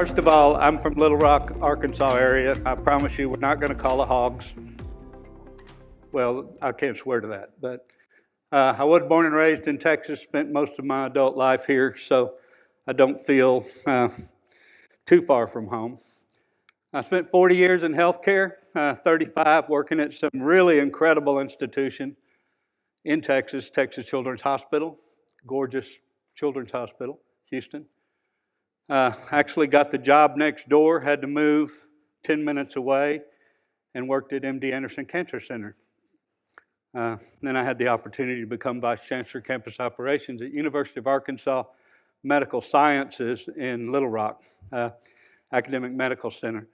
First of all, I'm from Little Rock, Arkansas area. I promise you we're not going to call it hogs. Well, I can't swear to that, but I was born and raised in Texas, spent most of my adult life here, so I don't feel too far from home. I spent 40 years in healthcare, 35 working at some really incredible institutions in Texas, Texas Children's Hospital, gorgeous Children's Hospital, Houston. Actually got the job next door, had to move 10 minutes away, and worked at MD Anderson Cancer Center. Then I had the opportunity to become Vice Chancellor of Campus Operations at University of Arkansas Medical Sciences in Little Rock, Academic Medical Center.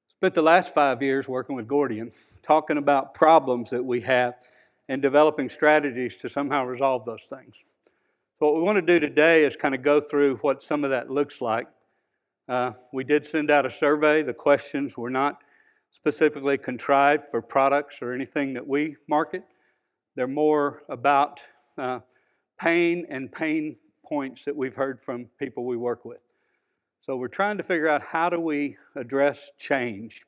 Spent the last 5 years working with Gordian, talking about problems that we have and developing strategies to somehow resolve those things. So what we want to do today is kind of go through what some of that looks like. We did send out a survey. The questions were not specifically contrived for products or anything that we market. They're more about pain and pain points that we've heard from people we work with. So we're trying to figure out how do we address change.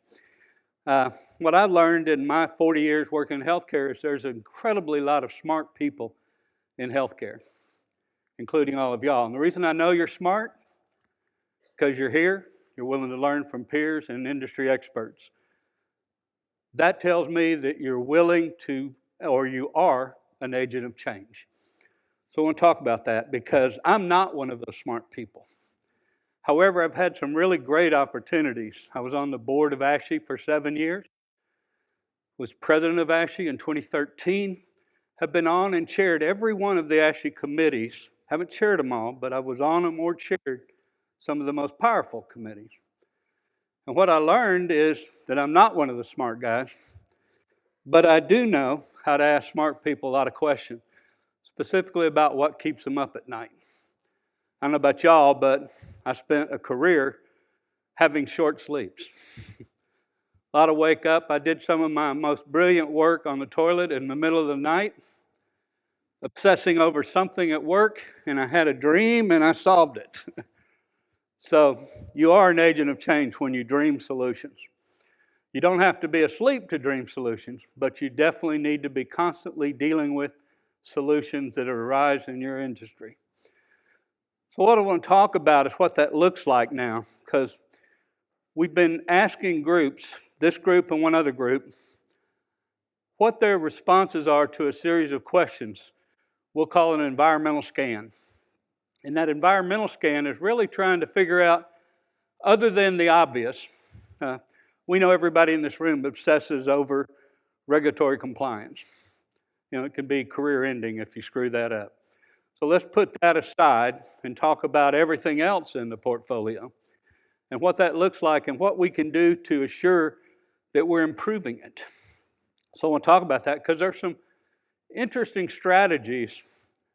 What I learned in my 40 years working in healthcare is there's an incredibly lot of smart people in healthcare, including all of y'all. And the reason I know you're smart, because you're here, you're willing to learn from peers and industry experts. That tells me that you're willing to, or you are, an agent of change. So I want to talk about that because I'm not one of those smart people. However, I've had some really great opportunities. I was on the board of ASHE for 7 years, was president of ASHE in 2013, have been on and chaired every one of the ASHE committees. Haven't chaired them all, but I was on them or chaired some of the most powerful committees. And what I learned is that I'm not one of the smart guys, but I do know how to ask smart people a lot of questions, specifically about what keeps them up at night. I don't know about y'all, but I spent a career having short sleeps. A lot of wake up. I did some of my most brilliant work on the toilet in the middle of the night, obsessing over something at work, and I had a dream and I solved it. So you are an agent of change when you dream solutions. You don't have to be asleep to dream solutions, but you definitely need to be constantly dealing with solutions that arise in your industry. So what I want to talk about is what that looks like now, because we've been asking groups, this group and one other group, what their responses are to a series of questions. We'll call it an environmental scan. And that environmental scan is really trying to figure out, other than the obvious, we know everybody in this room obsesses over regulatory compliance. It can be career ending if you screw that up. So let's put that aside and talk about everything else in the portfolio and what that looks like and what we can do to assure that we're improving it. So I want to talk about that because there's some interesting strategies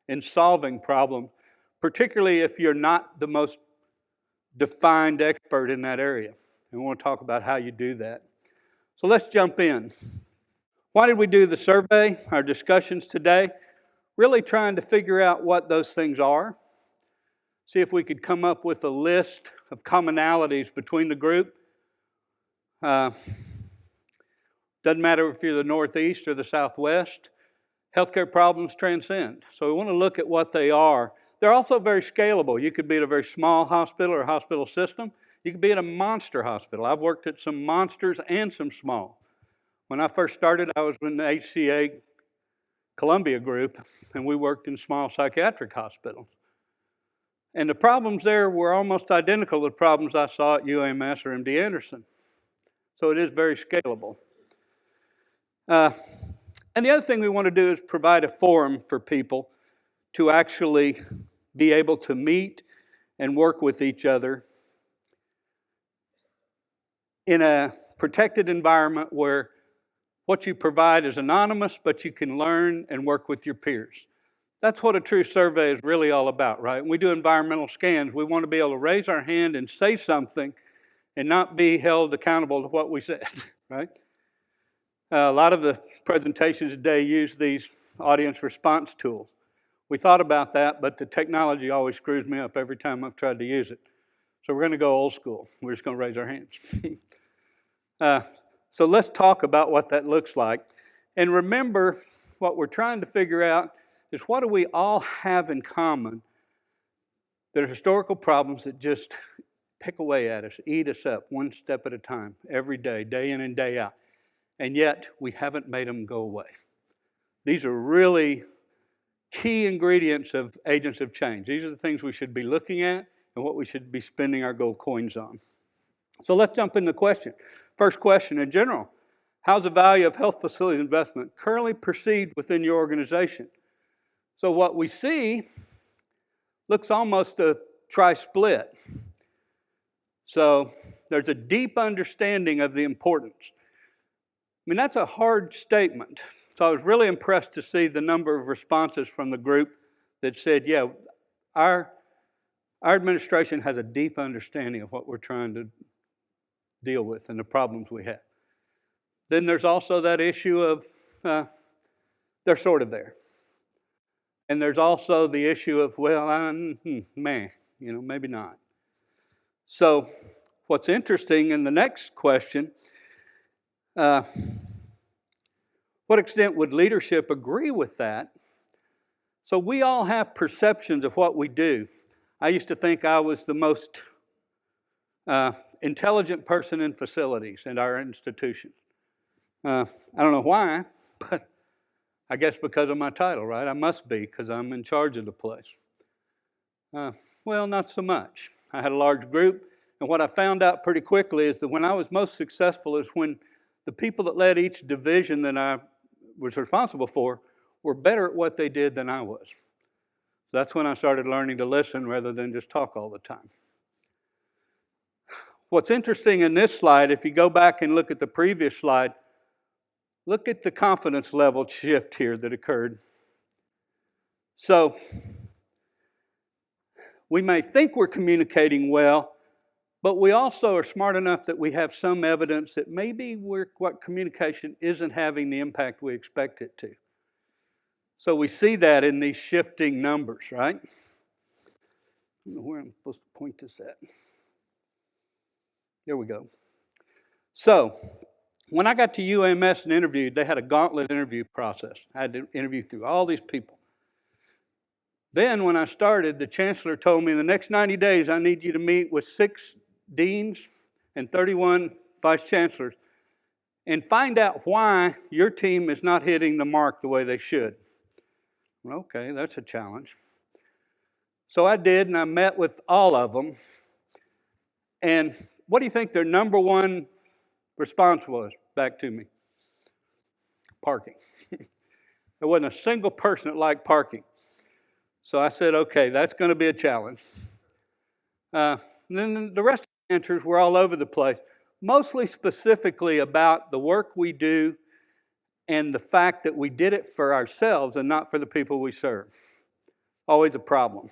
in solving problems, particularly if you're not the most defined expert in that area. And we want to talk about how you do that. So let's jump in. Why did we do the survey, our discussions today? Really trying to figure out what those things are. See if we could come up with a list of commonalities between the group. Doesn't matter if you're the Northeast or the Southwest. Healthcare problems transcend. So we want to look at what they are. They're also very scalable. You could be at a very small hospital or hospital system. You could be at a monster hospital. I've worked at some monsters and some small. When I first started, I was in the HCA Columbia group, and we worked in small psychiatric hospitals. And the problems there were almost identical to the problems I saw at UAMS or MD Anderson. So it is very scalable. And the other thing we want to do is provide a forum for people to actually be able to meet and work with each other in a protected environment where what you provide is anonymous, but you can learn and work with your peers. That's what a true survey is really all about, right? When we do environmental scans, we want to be able to raise our hand and say something and not be held accountable to what we said, right? A lot of the presentations today use these audience response tools. We thought about that, but the technology always screws me up every time I've tried to use it. So we're going to go old school. We're just going to raise our hands. So let's talk about what that looks like. And remember, what we're trying to figure out is what do we all have in common that are historical problems that just pick away at us, eat us up one step at a time, every day, day in and day out. And yet, we haven't made them go away. These are really key ingredients of agents of change. These are the things we should be looking at and what we should be spending our gold coins on. So let's jump into the question. First question in general, how's the value of health facilities investment currently perceived within your organization? So what we see looks almost a tri-split. So there's a deep understanding of the importance. I mean, that's a hard statement. So I was really impressed to see the number of responses from the group that said, yeah, our administration has a deep understanding of what we're trying to deal with and the problems we have. Then there's also that issue of they're sort of there. And there's also the issue of, well, maybe not. So what's interesting in the next question, what extent would leadership agree with that? So we all have perceptions of what we do. I used to think I was the most intelligent person in facilities in our institutions. I don't know why, but I guess because of my title, right? I must be, because I'm in charge of the place. Well, not so much. I had a large group, and what I found out pretty quickly is that when I was most successful is when the people that led each division that I was responsible for were better at what they did than I was. So that's when I started learning to listen rather than just talk all the time. What's interesting in this slide, if you go back and look at the previous slide, look at the confidence level shift here that occurred. So we may think we're communicating well, but we also are smart enough that we have some evidence that maybe what communication isn't having the impact we expect it to. So we see that in these shifting numbers, right? I don't know where I'm supposed to point this at. There we go. So when I got to UMS and interviewed, they had a gauntlet interview process. I had to interview through all these people. Then when I started, the chancellor told me in the next 90 days, I need you to meet with 6 deans and 31 vice chancellors and find out why your team is not hitting the mark the way they should. Well, okay, that's a challenge. So I did, and I met with all of them. And what do you think their number one response was back to me? Parking. There wasn't a single person that liked parking. So I said, okay, that's going to be a challenge. Then the rest of the answers were all over the place, mostly specifically about the work we do and the fact that we did it for ourselves and not for the people we serve. Always a problem.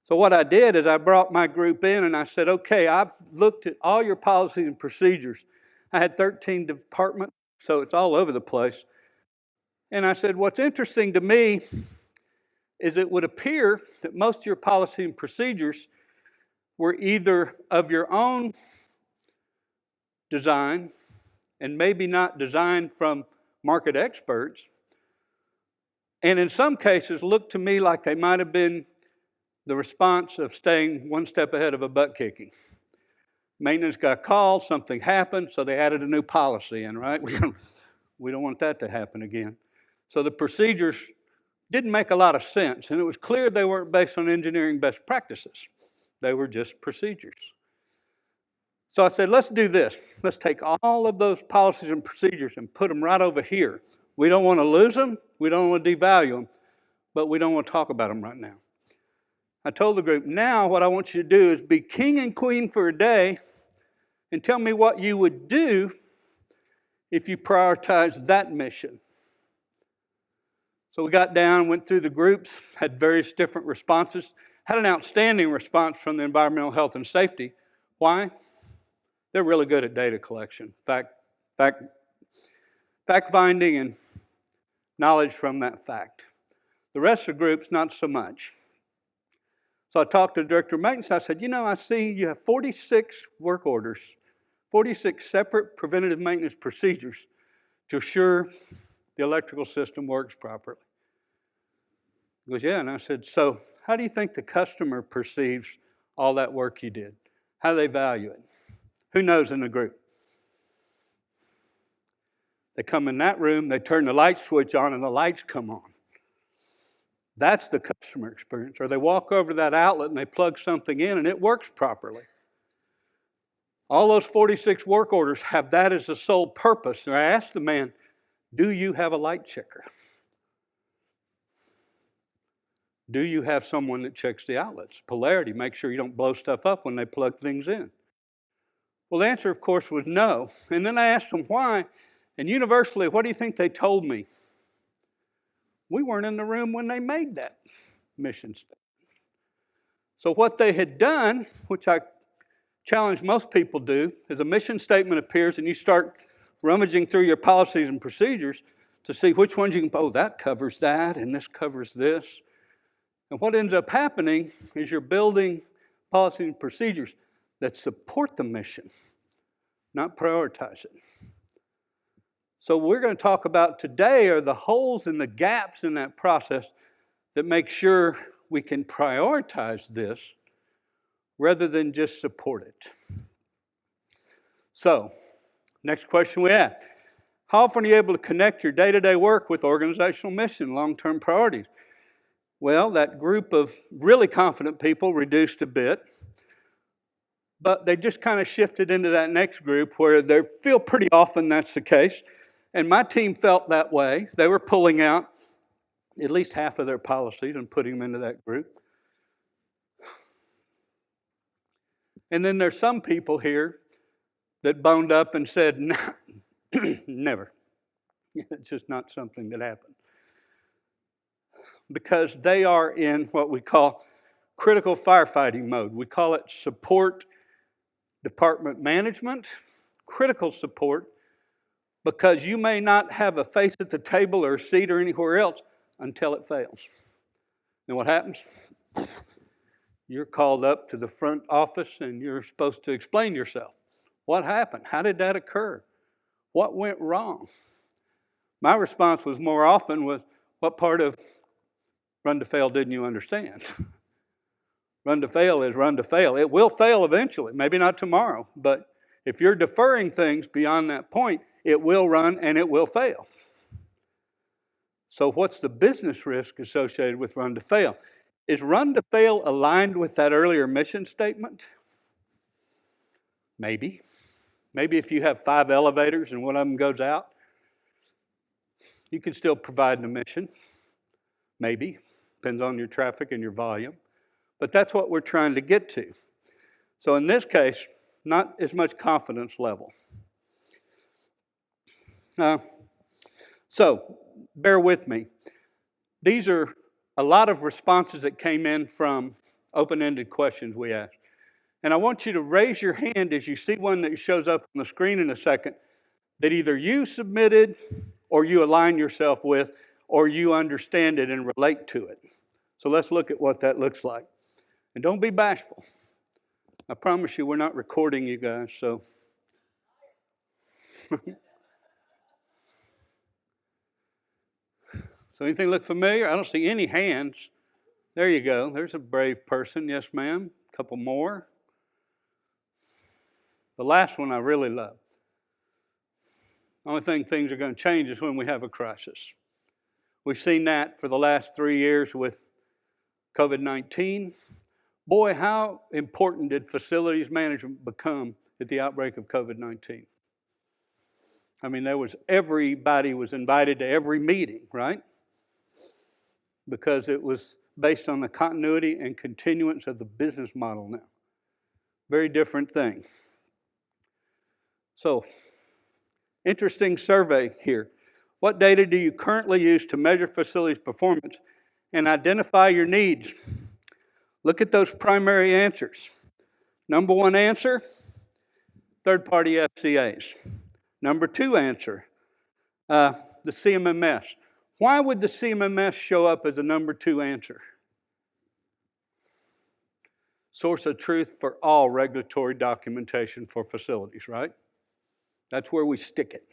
So what I did is I brought my group in and I said, okay, I've looked at all your policies and procedures. I had 13 departments, so it's all over the place. And I said, what's interesting to me is it would appear that most of your policy and procedures were either of your own design and maybe not designed from market experts, and in some cases looked to me like they might have been the response of staying one step ahead of a butt kicking. Maintenance got called, something happened, so they added a new policy in, right? We don't want that to happen again. So the procedures didn't make a lot of sense, and it was clear they weren't based on engineering best practices. They were just procedures. So I said, let's do this. Let's take all of those policies and procedures and put them right over here. We don't want to lose them, we don't want to devalue them, but we don't want to talk about them right now. I told the group, now what I want you to do is be king and queen for a day and tell me what you would do if you prioritize that mission. So we got down, went through the groups, had various different responses, had an outstanding response from the environmental health and safety. Why? They're really good at data collection, fact finding and knowledge from that fact. The rest of the groups, not so much. So I talked to the director of maintenance. I said, I see you have 46 work orders, 46 separate preventative maintenance procedures to assure the electrical system works properly. He goes, yeah. And I said, so how do you think the customer perceives all that work you did? How do they value it? Who knows in the group? They come in that room, they turn the light switch on, and the lights come on. That's the customer experience. Or they walk over to that outlet and they plug something in and it works properly. All those 46 work orders have that as the sole purpose. And I asked the man, do you have a light checker? Do you have someone that checks the outlets? Polarity, make sure you don't blow stuff up when they plug things in. Well, the answer, of course, was no. And then I asked them why. And universally, what do you think they told me? We weren't in the room when they made that mission statement. So what they had done, which I challenge most people do, is a mission statement appears and you start rummaging through your policies and procedures to see which ones you can, that covers that and this covers this. And what ends up happening is you're building policies and procedures that support the mission, not prioritize it. So what we're going to talk about today are the holes and the gaps in that process that make sure we can prioritize this rather than just support it. So, next question we have. How often are you able to connect your day-to-day work with organizational mission, long-term priorities? Well, that group of really confident people reduced a bit, but they just kind of shifted into that next group where they feel pretty often that's the case. And my team felt that way. They were pulling out at least half of their policies and putting them into that group. And then there's some people here that boned up and said, no, never. It's just not something that happens. Because they are in what we call critical firefighting mode. We call it support department management, critical support, because you may not have a face at the table or a seat or anywhere else until it fails. And what happens? You're called up to the front office and you're supposed to explain yourself. What happened? How did that occur? What went wrong? My response was more often was, what part of run to fail didn't you understand? Run to fail is run to fail. It will fail eventually, maybe not tomorrow, but if you're deferring things beyond that point, it will run and it will fail. So what's the business risk associated with run to fail? Is run to fail aligned with that earlier mission statement? Maybe. Maybe if you have 5 elevators and one of them goes out, you can still provide the mission. Maybe. Depends on your traffic and your volume. But that's what we're trying to get to. So in this case, not as much confidence level. So bear with me. These are a lot of responses that came in from open-ended questions we asked. And I want you to raise your hand as you see one that shows up on the screen in a second that either you submitted or you align yourself with or you understand it and relate to it. So let's look at what that looks like. And don't be bashful. I promise you we're not recording you guys, so. So anything look familiar? I don't see any hands. There you go. There's a brave person. Yes, ma'am. A couple more. The last one I really love. The only thing things are going to change is when we have a crisis. We've seen that for the last 3 years with COVID-19. Boy, how important did facilities management become at the outbreak of COVID-19? I mean, everybody was invited to every meeting, right? Because it was based on the continuity and continuance of the business model now. Very different thing. So, interesting survey here. What data do you currently use to measure facilities performance and identify your needs? Look at those primary answers. Number 1 answer, third-party FCAs. Number 2 answer, the CMMS. Why would the CMMS show up as a number 2 answer? source of truth for all regulatory documentation for facilities, right? That's where we stick it.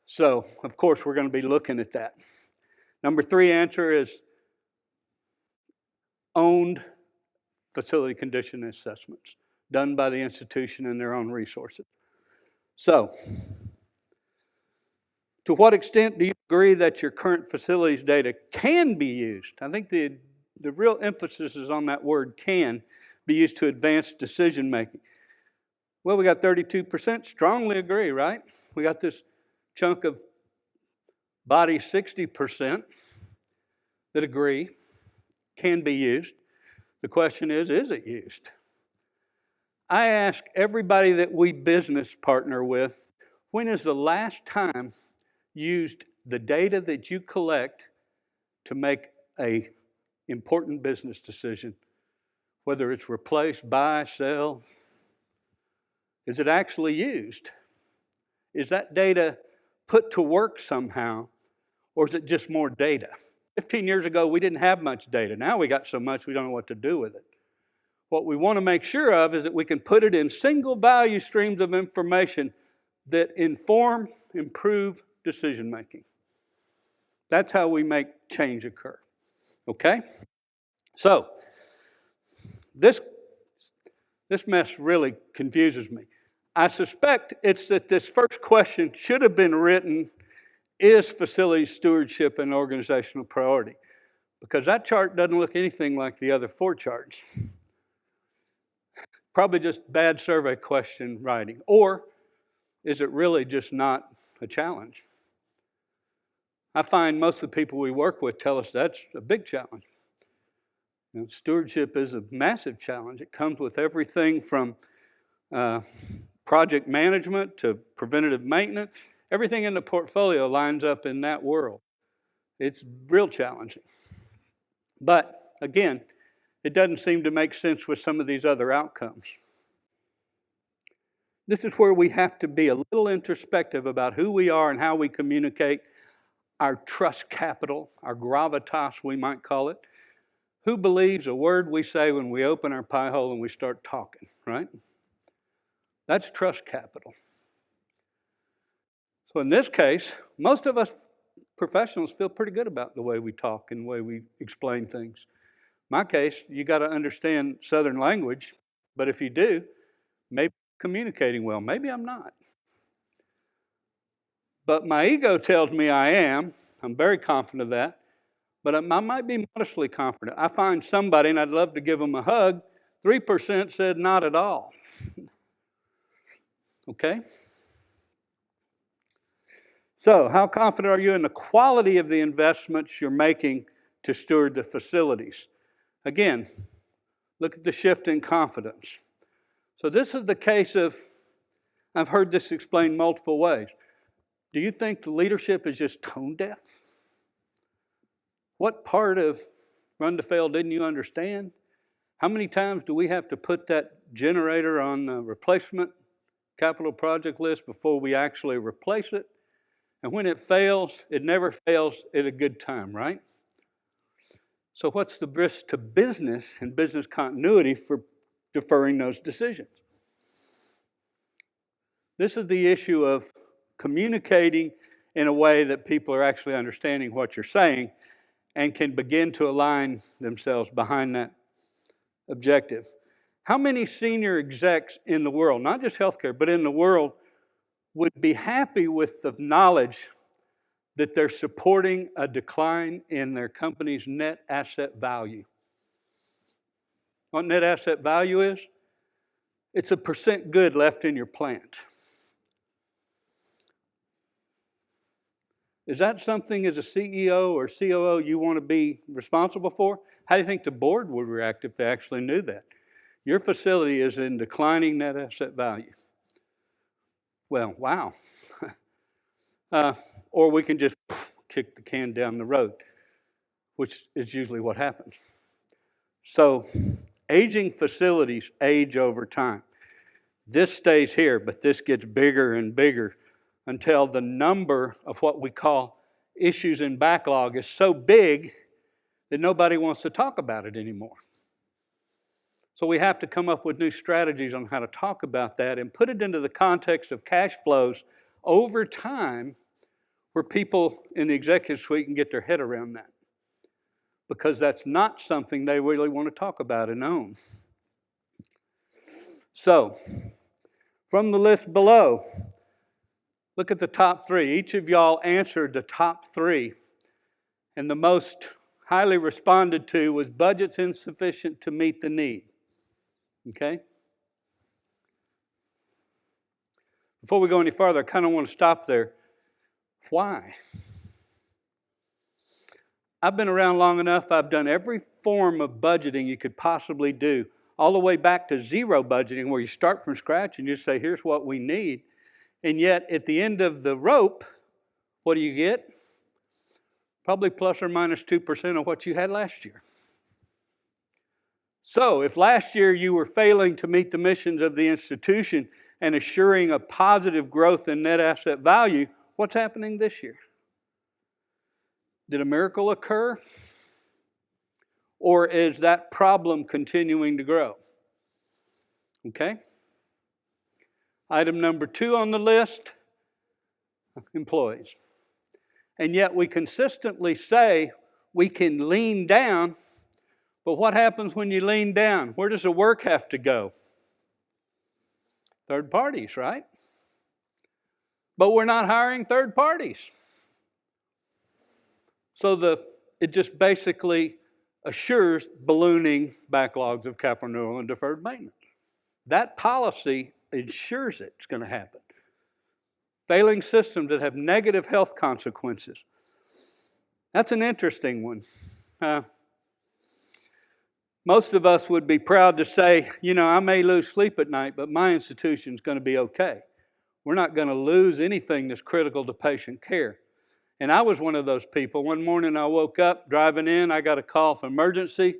So, of course, we're going to be looking at that. Number 3 answer is owned facility condition assessments done by the institution and their own resources. So, to what extent do you agree that your current facilities data can be used? I think the real emphasis is on that word can be used to advance decision making. Well, we got 32% strongly agree, right? We got this chunk of body 60% that agree can be used. The question is it used? I ask everybody that we business partner with, when is the last time you used the data that you collect to make an important business decision? Whether it's replace, buy, sell, is it actually used? Is that data put to work somehow, or is it just more data? 15 years ago, we didn't have much data. Now we got so much we don't know what to do with it. What we want to make sure of is that we can put it in single value streams of information that inform, improve decision making. That's how we make change occur. Okay? So, this mess really confuses me. I suspect it's that this first question should have been written, is facility stewardship an organizational priority? Because that chart doesn't look anything like the other 4 charts. Probably just bad survey question writing. Or is it really just not a challenge? I find most of the people we work with tell us that's a big challenge. You know, stewardship is a massive challenge. It comes with everything from project management to preventative maintenance. Everything in the portfolio lines up in that world. It's real challenging. But again, it doesn't seem to make sense with some of these other outcomes. This is where we have to be a little introspective about who we are and how we communicate, our trust capital, our gravitas, we might call it. Who believes a word we say when we open our pie hole and we start talking, right? That's trust capital. So in this case, most of us professionals feel pretty good about the way we talk and the way we explain things. My case, you got to understand Southern language, but if you do, maybe communicating well, maybe I'm not. But my ego tells me I am. I'm very confident of that. But I might be modestly confident. I find somebody, and I'd love to give them a hug, 3% said not at all. Okay? So, how confident are you in the quality of the investments you're making to steward the facilities? Again, look at the shift in confidence. So this is the case of, I've heard this explained multiple ways. Do you think the leadership is just tone deaf? What part of run to fail didn't you understand? How many times do we have to put that generator on the replacement capital project list before we actually replace it? And when it fails, it never fails at a good time, right? So what's the risk to business and business continuity for deferring those decisions? This is the issue of communicating in a way that people are actually understanding what you're saying and can begin to align themselves behind that objective. How many senior execs in the world, not just healthcare, but in the world, would be happy with the knowledge that they're supporting a decline in their company's net asset value? What net asset value is? It's a percent good left in your plant. Is that something as a CEO or COO you want to be responsible for? How do you think the board would react if they actually knew that? Your facility is in declining net asset value. Well, wow. Or we can just kick the can down the road, which is usually what happens. So, aging facilities age over time. This stays here, but this gets bigger and bigger until the number of what we call issues in backlog is so big that nobody wants to talk about it anymore. So we have to come up with new strategies on how to talk about that and put it into the context of cash flows over time where people in the executive suite can get their head around that. Because that's not something they really want to talk about and own. So, from the list below, look at the top three. Each of y'all answered the top three. And the most highly responded to was budget's insufficient to meet the need. Okay? Before we go any further, I kind of want to stop there. Why? I've been around long enough. I've done every form of budgeting you could possibly do, all the way back to zero budgeting, where you start from scratch and you say, here's what we need. And yet, at the end of the rope, what do you get? Probably plus or minus 2% of what you had last year. So, if last year you were failing to meet the missions of the institution and assuring a positive growth in net asset value, what's happening this year? Did a miracle occur? Or is that problem continuing to grow? Okay? Item number 2 on the list, employees. And yet we consistently say we can lean down, but what happens when you lean down? Where does the work have to go? Third parties, right? But we're not hiring third parties. So it just basically assures ballooning backlogs of capital renewal and deferred maintenance. That policy ensures it's going to happen. Failing systems that have negative health consequences. That's an interesting one. Most of us would be proud to say, I may lose sleep at night, but my institution's going to be okay. We're not going to lose anything that's critical to patient care. And I was one of those people. One morning I woke up driving in, I got a call from emergency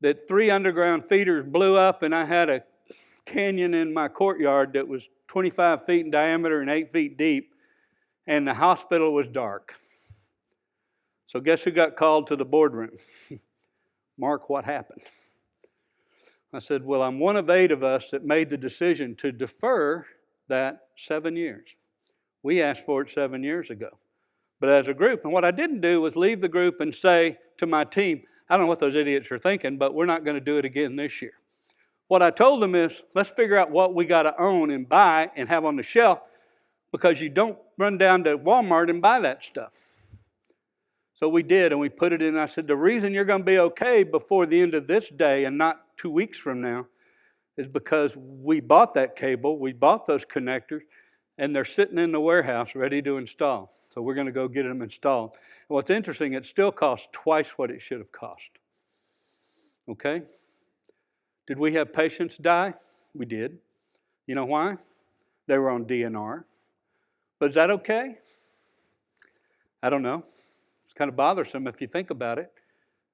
that 3 underground feeders blew up, and I had a canyon in my courtyard that was 25 feet in diameter and 8 feet deep, and the hospital was dark. So guess who got called to the boardroom? Mark, what happened? I said, well, I'm one of 8 of us that made the decision to defer that 7 years. We asked for it 7 years ago. But as a group, and what I didn't do was leave the group and say to my team, I don't know what those idiots are thinking, but we're not going to do it again this year. What I told them is, let's figure out what we got to own and buy and have on the shelf, because you don't run down to Walmart and buy that stuff. So we did, and we put it in. I said, the reason you're going to be okay before the end of this day and not 2 weeks from now is because we bought that cable, we bought those connectors, and they're sitting in the warehouse ready to install. So we're going to go get them installed. And what's interesting, it still costs twice what it should have cost. Okay? Did we have patients die? We did. You know why? They were on DNR. But is that okay? I don't know. It's kind of bothersome if you think about it.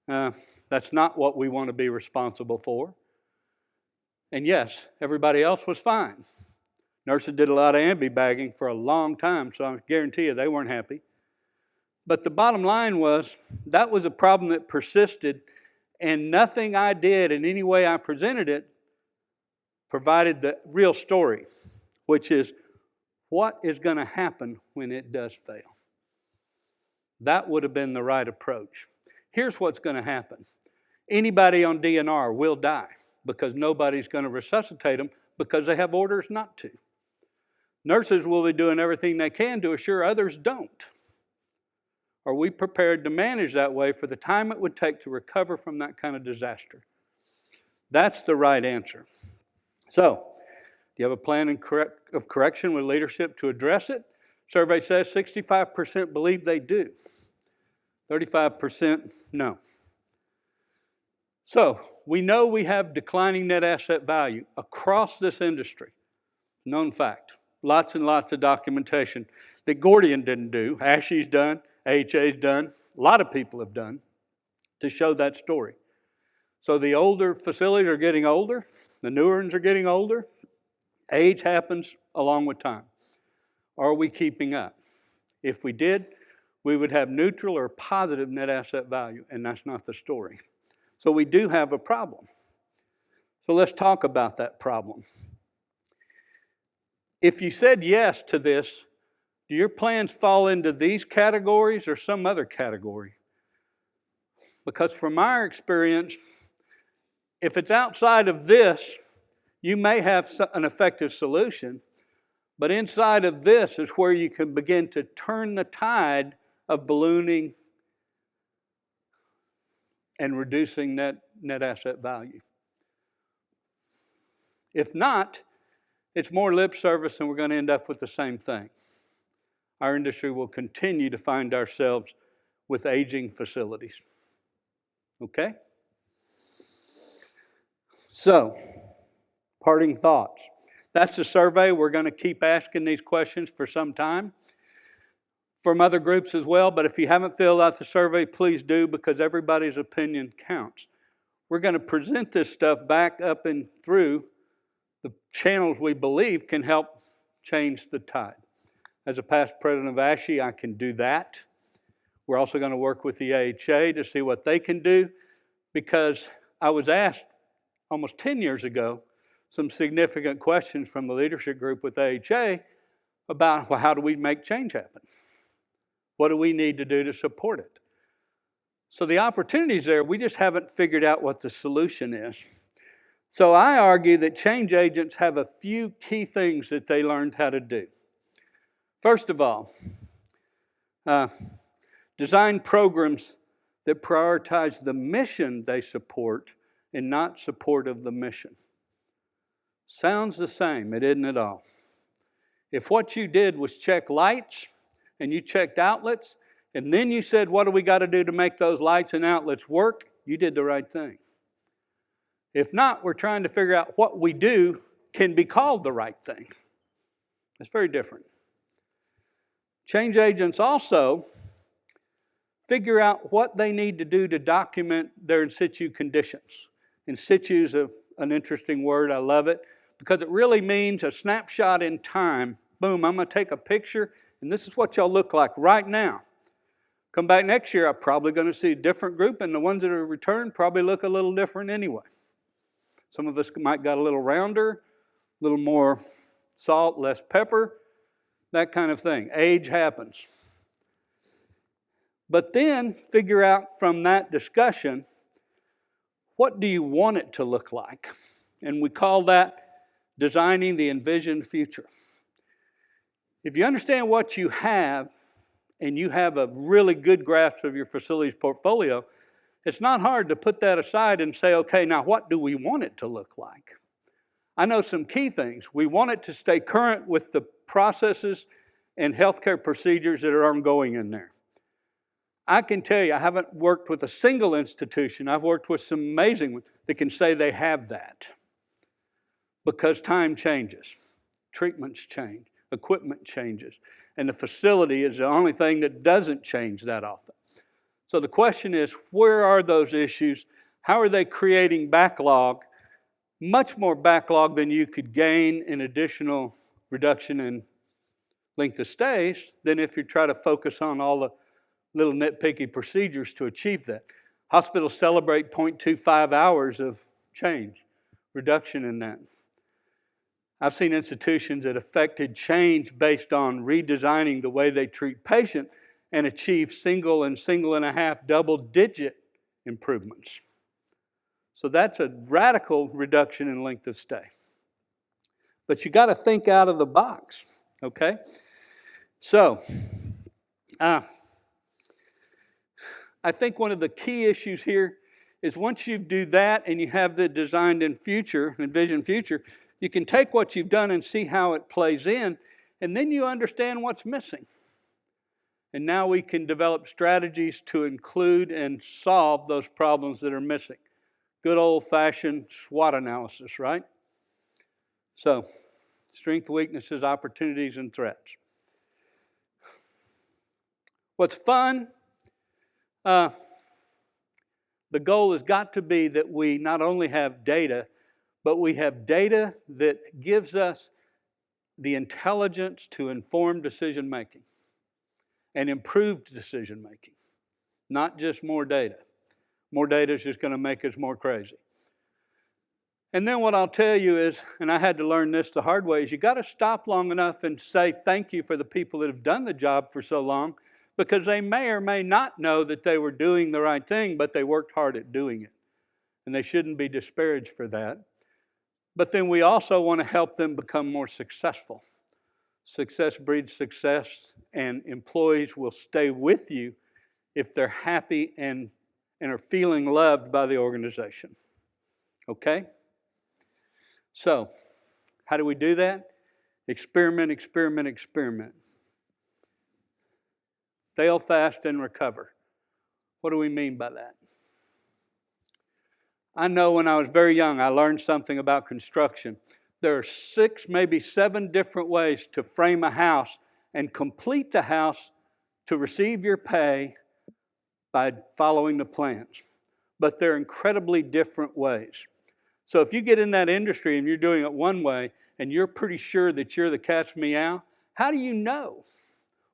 That's not what we want to be responsible for. And yes, everybody else was fine. Nurses did a lot of ambi-bagging for a long time, so I guarantee you they weren't happy. But the bottom line was, that was a problem that persisted, and nothing I did in any way I presented it provided the real story, which is what is going to happen when it does fail. That would have been the right approach. Here's what's going to happen. Anybody on DNR will die because nobody's going to resuscitate them because they have orders not to. Nurses will be doing everything they can to assure others don't. Are we prepared to manage that way for the time it would take to recover from that kind of disaster? That's the right answer. So, do you have a plan of correction with leadership to address it? Survey says 65% believe they do. 35% no. So, we know we have declining net asset value across this industry. Known fact. Lots and lots of documentation that Gordian didn't do. ASHI's done, AHA's done, a lot of people have done to show that story. So the older facilities are getting older, the newer ones are getting older. Age happens along with time. Are we keeping up? If we did, we would have neutral or positive net asset value, and that's not the story. So we do have a problem. So let's talk about that problem. If you said yes to this, do your plans fall into these categories or some other category? Because from our experience, if it's outside of this, you may have an effective solution, but inside of this is where you can begin to turn the tide of ballooning and reducing net asset value. If not, it's more lip service and we're going to end up with the same thing. Our industry will continue to find ourselves with aging facilities. Okay? So, parting thoughts. That's the survey. We're going to keep asking these questions for some time. From other groups as well, but if you haven't filled out the survey, please do, because everybody's opinion counts. We're going to present this stuff back up and through the channels we believe can help change the tide. As a past president of ASHE, I can do that. We're also going to work with the AHA to see what they can do, because I was asked almost 10 years ago some significant questions from the leadership group with AHA about, well, how do we make change happen? What do we need to do to support it? So the opportunity's there, we just haven't figured out what the solution is. So I argue that change agents have a few key things that they learned how to do. First of all, design programs that prioritize the mission they support and not support of the mission. Sounds the same, it isn't at all. If what you did was check lights and you checked outlets, and then you said, what do we got to do to make those lights and outlets work? You did the right thing. If not, we're trying to figure out what we do can be called the right thing. It's very different. Change agents also figure out what they need to do to document their in situ conditions. In situ is an interesting word. I love it because it really means a snapshot in time. Boom, I'm going to take a picture, and this is what y'all look like right now. Come back next year, I'm probably going to see a different group, and the ones that are returned probably look a little different anyway. Some of us might got a little rounder, a little more salt, less pepper, that kind of thing. Age happens. But then figure out from that discussion, what do you want it to look like? And we call that designing the envisioned future. If you understand what you have, and you have a really good grasp of your facilities portfolio, it's not hard to put that aside and say, okay, now what do we want it to look like? I know some key things. We want it to stay current with the processes and healthcare procedures that are ongoing in there. I can tell you, I haven't worked with a single institution. I've worked with some amazing ones that can say they have that. Because time changes, treatments change, equipment changes, and the facility is the only thing that doesn't change that often. So the question is, where are those issues? How are they creating backlog? Much more backlog than you could gain in additional reduction in length of stays than if you try to focus on all the little nitpicky procedures to achieve that. Hospitals celebrate 0.25 hours of change, reduction in that. I've seen institutions that affected change based on redesigning the way they treat patients and achieve single and a half double-digit improvements. So that's a radical reduction in length of stay. But you got to think out of the box, okay? So, I think one of the key issues here is once you do that and you have the designed in future, envisioned future, you can take what you've done and see how it plays in, and then you understand what's missing. And now we can develop strategies to include and solve those problems that are missing. Good old-fashioned SWOT analysis, right? So, strengths, weaknesses, opportunities, and threats. What's fun? The goal has got to be that we not only have data, but we have data that gives us the intelligence to inform decision making and improved decision making, not just more data. More data is just going to make us more crazy. And then what I'll tell you is, and I had to learn this the hard way, is you got to stop long enough and say thank you for the people that have done the job for so long, because they may or may not know that they were doing the right thing, but they worked hard at doing it. And they shouldn't be disparaged for that. But then we also want to help them become more successful. Success breeds success, and employees will stay with you if they're happy and are feeling loved by the organization. Okay? So, how do we do that? Experiment, experiment, experiment. Fail fast and recover. What do we mean by that? I know when I was very young, I learned something about construction. There are 6, maybe 7 different ways to frame a house and complete the house to receive your pay by following the plans. But they're incredibly different ways. So if you get in that industry and you're doing it one way and you're pretty sure that you're the cat's meow, how do you know?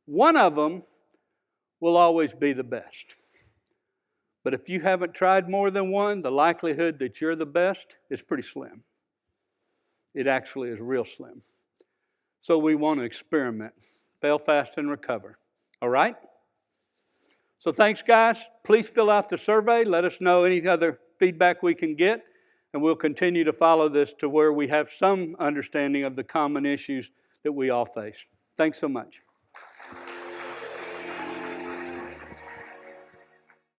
One of them will always be the best. But if you haven't tried more than one, the likelihood that you're the best is pretty slim. It actually is real slim. So we want to experiment. Fail fast and recover. All right? So thanks, guys. Please fill out the survey. Let us know any other feedback we can get. And we'll continue to follow this to where we have some understanding of the common issues that we all face. Thanks so much.